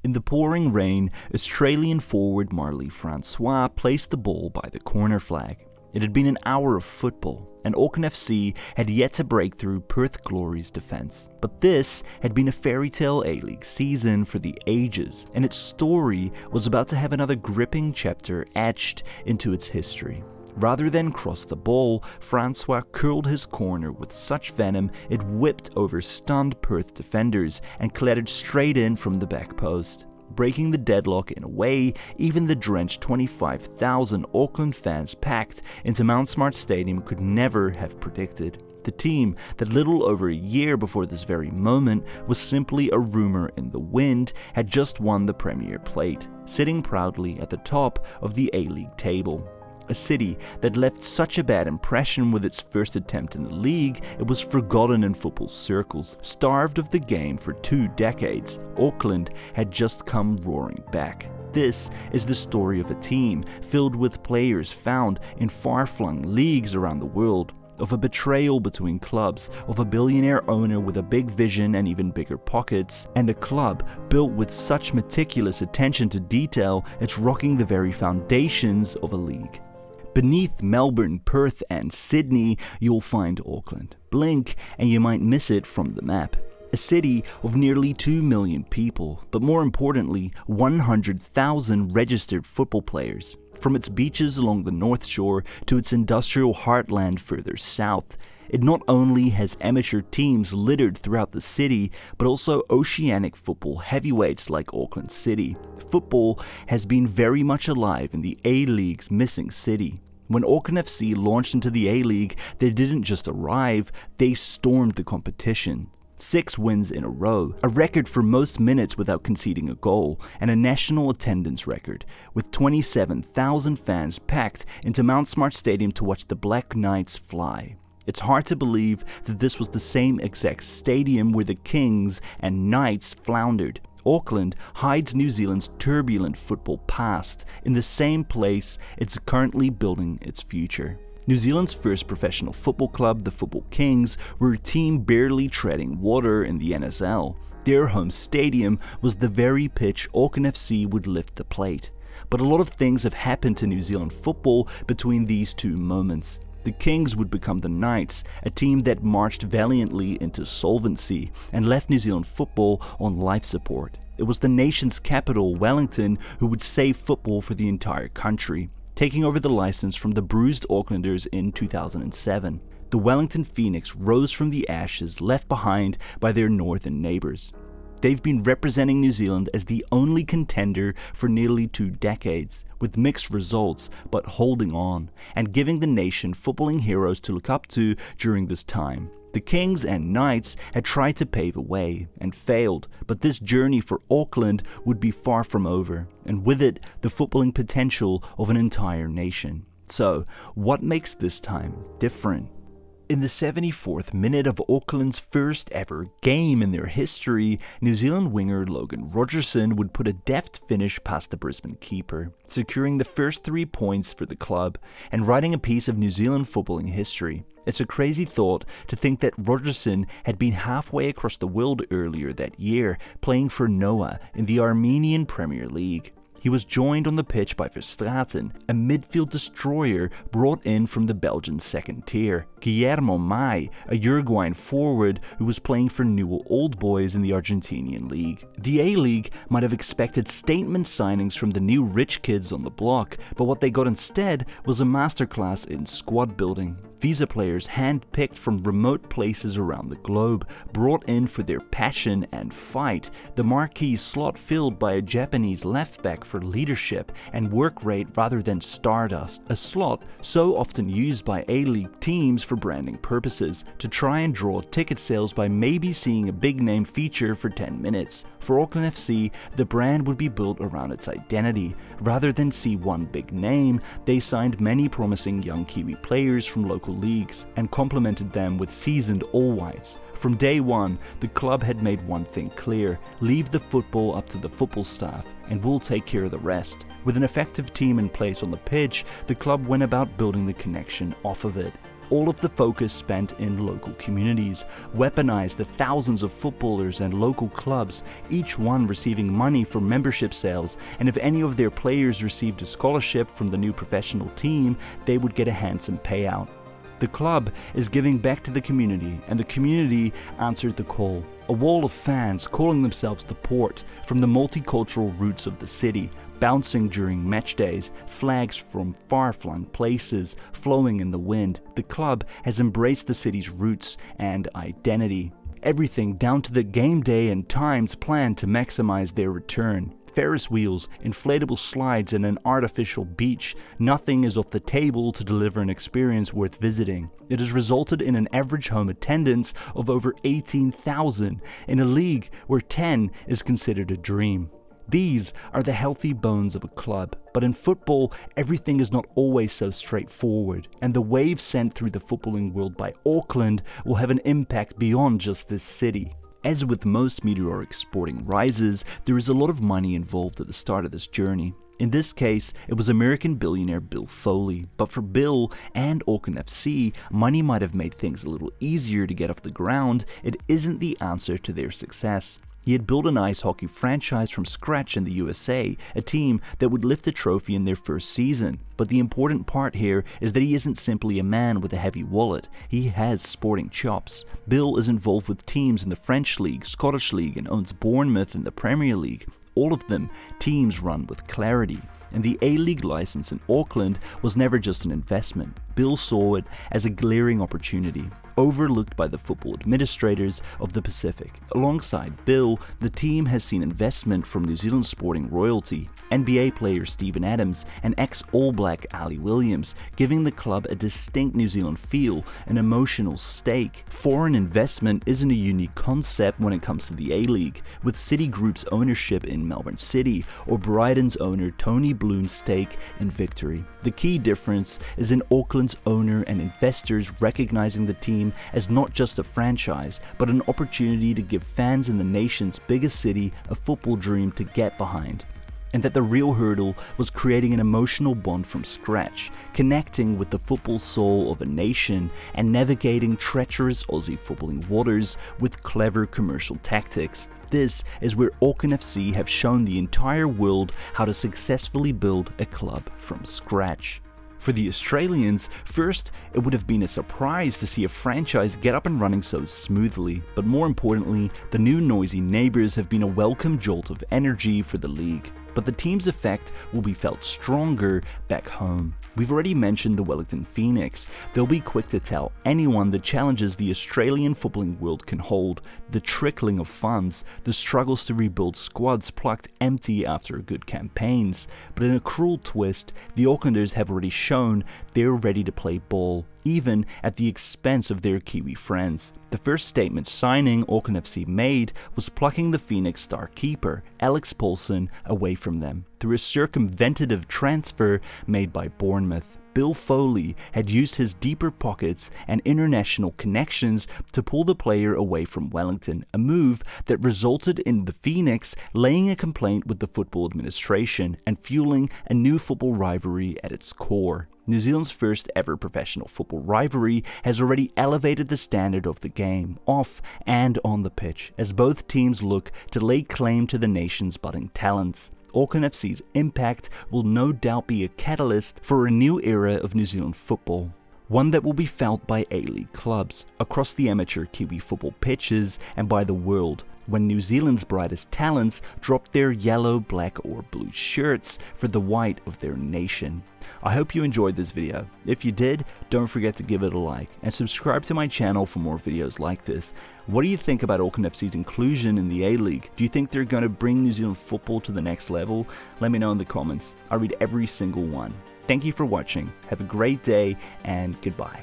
In the pouring rain, Australian forward Marley Francois placed the ball by the corner flag. It had been an hour of football, and Auckland FC had yet to break through Perth Glory's defence. But this had been a fairy tale A-League season for the ages, and its story was about to have another gripping chapter etched into its history. Rather than cross the ball, Francois curled his corner with such venom it whipped over stunned Perth defenders and clattered straight in from the back post. Breaking the deadlock in a way even the drenched 25,000 Auckland fans packed into Mount Smart Stadium could never have predicted. The team that little over a year before this very moment was simply a rumour in the wind had just won the Premier Plate, sitting proudly at the top of the A-League table. A city that left such a bad impression with its first attempt in the league, it was forgotten in football circles. Starved of the game for 2 decades, Auckland had just come roaring back. This is the story of a team filled with players found in far-flung leagues around the world, of a betrayal between clubs, of a billionaire owner with a big vision and even bigger pockets, and a club built with such meticulous attention to detail it's rocking the very foundations of a league. Beneath Melbourne, Perth and Sydney, you'll find Auckland. Blink and you might miss it from the map. A city of nearly 2 million people, but more importantly, 100,000 registered football players. From its beaches along the North Shore to its industrial heartland further south, it not only has amateur teams littered throughout the city, but also oceanic football heavyweights like Auckland City. Football has been very much alive in the A-League's missing city. When Auckland FC launched into the A-League, they didn't just arrive, they stormed the competition. 6 wins in a row, a record for most minutes without conceding a goal, and a national attendance record, with 27,000 fans packed into Mount Smart Stadium to watch the Black Knights fly. It's hard to believe that this was the same exact stadium where the Kings and Knights floundered. Auckland hides New Zealand's turbulent football past in the same place it's currently building its future. New Zealand's first professional football club, the Football Kings, were a team barely treading water in the NSL. Their home stadium was the very pitch Auckland FC would lift the plate. But a lot of things have happened to New Zealand football between these two moments. The Kings would become the Knights, a team that marched valiantly into solvency and left New Zealand football on life support. It was the nation's capital, Wellington, who would save football for the entire country, taking over the license from the bruised Aucklanders in 2007. The Wellington Phoenix rose from the ashes left behind by their northern neighbours. They've been representing New Zealand as the only contender for nearly 2 decades, with mixed results, but holding on, and giving the nation footballing heroes to look up to during this time. The Kings and Knights had tried to pave a way, and failed, but this journey for Auckland would be far from over, and with it, the footballing potential of an entire nation. So, what makes this time different? In the 74th minute of Auckland's first ever game in their history, New Zealand winger Logan Rogerson would put a deft finish past the Brisbane keeper, securing the first 3 points for the club and writing a piece of New Zealand footballing history. It's a crazy thought to think that Rogerson had been halfway across the world earlier that year, playing for Noah in the Armenian Premier League. He was joined on the pitch by Verstraeten, a midfield destroyer brought in from the Belgian second tier, Guillermo Mai, a Uruguayan forward who was playing for Newell Old Boys in the Argentinian league. The A-League might have expected statement signings from the new rich kids on the block, but what they got instead was a masterclass in squad building. Visa players hand-picked from remote places around the globe, brought in for their passion and fight, the marquee slot filled by a Japanese left-back for leadership and work rate rather than stardust, a slot so often used by A-League teams for branding purposes, to try and draw ticket sales by maybe seeing a big-name feature for 10 minutes. For Auckland FC, the brand would be built around its identity. Rather than see one big name, they signed many promising young Kiwi players from local leagues and complemented them with seasoned all-whites. From day one, the club had made one thing clear: leave the football up to the football staff and we'll take care of the rest. With an effective team in place on the pitch, the club went about building the connection off of it. all of the focus spent in local communities, weaponized the thousands of footballers and local clubs, each one receiving money for membership sales, and if any of their players received a scholarship from the new professional team, they would get a handsome payout. The club is giving back to the community, and the community answered the call. A wall of fans calling themselves the Port from the multicultural roots of the city, bouncing during match days, flags from far-flung places flowing in the wind. The club has embraced the city's roots and identity. Everything down to the game day and times planned to maximize their return. Ferris wheels, inflatable slides, and an artificial beach. Nothing is off the table to deliver an experience worth visiting. It has resulted in an average home attendance of over 18,000 in a league where 10 is considered a dream. These are the healthy bones of a club, but in football, everything is not always so straightforward, and the wave sent through the footballing world by Auckland will have an impact beyond just this city. As with most meteoric sporting rises, there is a lot of money involved at the start of this journey. In this case, it was American billionaire Bill Foley, but for Bill and Auckland FC, money might have made things a little easier to get off the ground. It isn't the answer to their success. He had built an ice hockey franchise from scratch in the USA, a team that would lift a trophy in their first season. But the important part here is that he isn't simply a man with a heavy wallet, he has sporting chops. Bill is involved with teams in the French League, Scottish League, and owns Bournemouth in the Premier League. All of them teams run with clarity. And the A-League license in Auckland was never just an investment. Bill saw it as a glaring opportunity, overlooked by the football administrators of the Pacific. Alongside Bill, the team has seen investment from New Zealand sporting royalty, NBA player Steven Adams and ex-All Black Ali Williams, giving the club a distinct New Zealand feel, an emotional stake. Foreign investment isn't a unique concept when it comes to the A-League, with Citigroup's ownership in Melbourne City or Brighton's owner Tony Bloom's stake in Victory. The key difference is in Auckland's owner and investors recognizing the team as not just a franchise, but an opportunity to give fans in the nation's biggest city a football dream to get behind. And that the real hurdle was creating an emotional bond from scratch, connecting with the football soul of a nation and navigating treacherous Aussie footballing waters with clever commercial tactics. This is where Auckland FC have shown the entire world how to successfully build a club from scratch. For the Australians, first, it would have been a surprise to see a franchise get up and running so smoothly, but more importantly, the new noisy neighbours have been a welcome jolt of energy for the league. But the team's effect will be felt stronger back home. We've already mentioned the Wellington Phoenix. They'll be quick to tell anyone the challenges the Australian footballing world can hold, the trickling of funds, the struggles to rebuild squads plucked empty after good campaigns. But in a cruel twist, the Aucklanders have already shown they're ready to play ball, even at the expense of their Kiwi friends. The first statement signing Auckland FC made was plucking the Phoenix star keeper, Alex Paulsen, away from them through a circumventative transfer made by Bournemouth. Bill Foley had used his deeper pockets and international connections to pull the player away from Wellington, a move that resulted in the Phoenix laying a complaint with the football administration and fueling a new football rivalry at its core. New Zealand's first ever professional football rivalry has already elevated the standard of the game, off and on the pitch, as both teams look to lay claim to the nation's budding talents. Auckland FC's impact will no doubt be a catalyst for a new era of New Zealand football, one that will be felt by A-League clubs, across the amateur Kiwi football pitches and by the world, when New Zealand's brightest talents drop their yellow, black or blue shirts for the white of their nation. I hope you enjoyed this video. If you did, don't forget to give it a like and subscribe to my channel for more videos like this. What do you think about Auckland FC's inclusion in the A-League? Do you think they're going to bring New Zealand football to the next level? Let me know in the comments. I read every single one. Thank you for watching. Have a great day and goodbye.